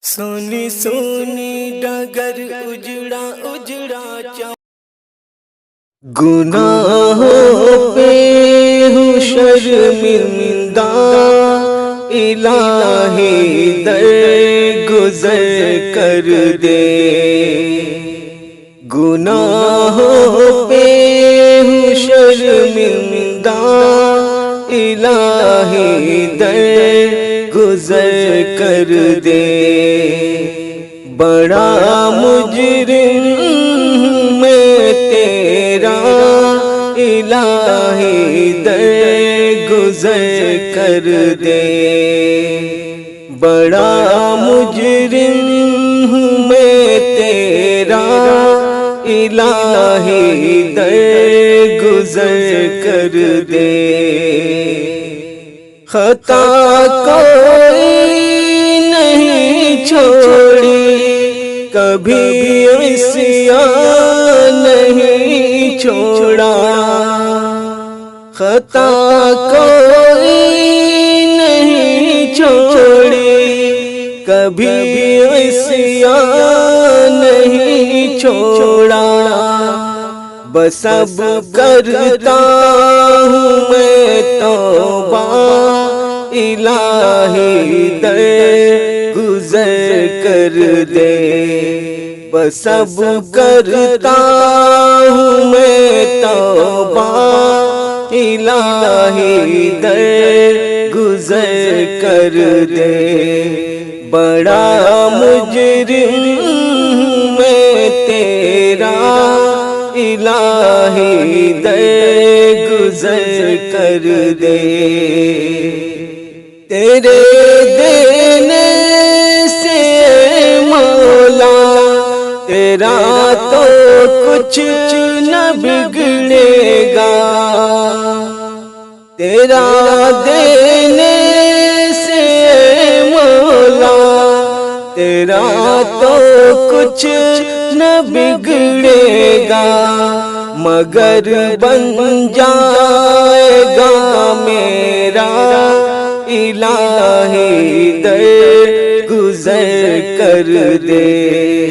سونی سونی ڈگر اجڑا اجڑا گناہوں پہ ہوں شرمندہ، الہی در گزر کر دے۔ گناہوں پہ ہوں شرمندہ، الہی در گزر کر دے۔ بڑا مجرم میں تیرا، الہی در گزر کر دے۔ بڑا مجرم میں تیرا، الہی در گزر کر دے۔ خطا کوئی نہیں چھوڑی، کبھی عصیان نہیں چھوڑا۔ خطا کوئی نہیں چھوڑی، کبھی عصیان نہیں چھوڑا۔ بس اب کرتا ہوں میں توبہ، الہی در گزر کر دے۔ بس اب کرتا ہوں میں توبہ، الہی در گزر کر دے۔ بڑا مجرم میں تیرا، الہی در گزر کر دے۔ تیرے دینے سے مولا، تیرا تو کچھ نہ بگڑے گا۔ تیرا دینے سے مولا، تیرا تو کچھ نہ بگڑے گا، مگر بن جائے گا میرا، الہی در گزر کر دے۔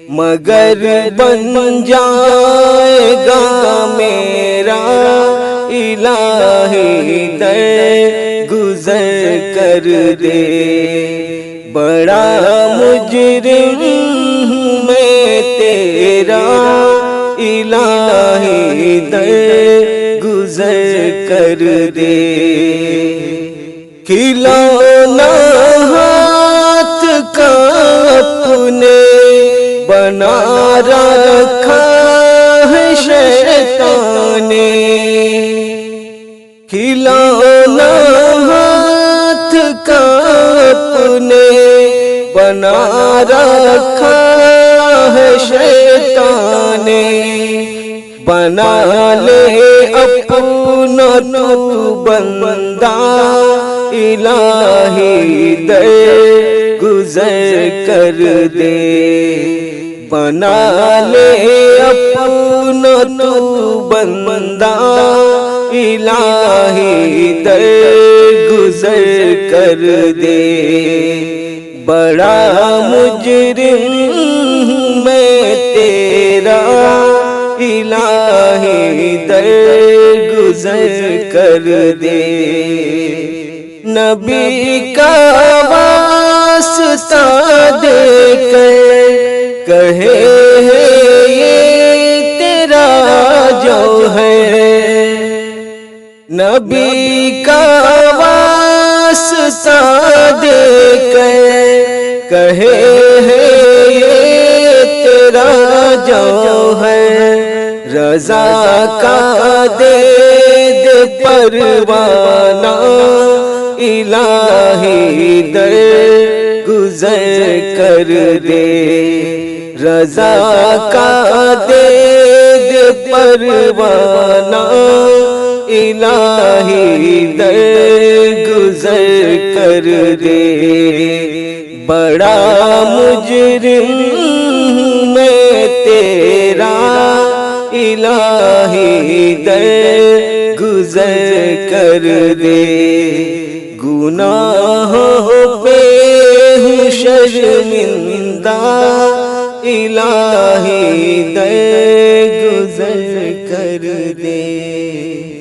مگر بن جائے گا میرا، الہی در گزر کر دے۔ بڑا مجرم میں تیرا، الہی در گزر کر دے۔ کھلونا ہاتھ کا اپنے بنا رکھا ہے شیطان نے۔ کھلونا ہاتھ کا اپنے بنا رکھا ہے شیطان نے۔ بنا لے اپنا تو بندہ، الہی در گزر کر دے۔ بنا لے اپنا تو بندہ، الہی در گزر کر دے۔ بڑا مجرم میں تیرا، الہی در گزر کر دے۔ نبی کا واسطہ دے کر کہے ہے یہ تیرا جو ہے۔ نبی کا واسطہ دے کر کہے ہے یہ تیرا جو ہے۔ رضا کا دے دے پروانہ، الہی در گزر کر دے۔ رضا کا دے دے پروانہ، الہی در گزر کر دے۔ بڑا مجرم میں تیرا، الہی در گزر کر دے۔ گناہوں پہ ہوں شرمندہ الہی در گزر کر دے.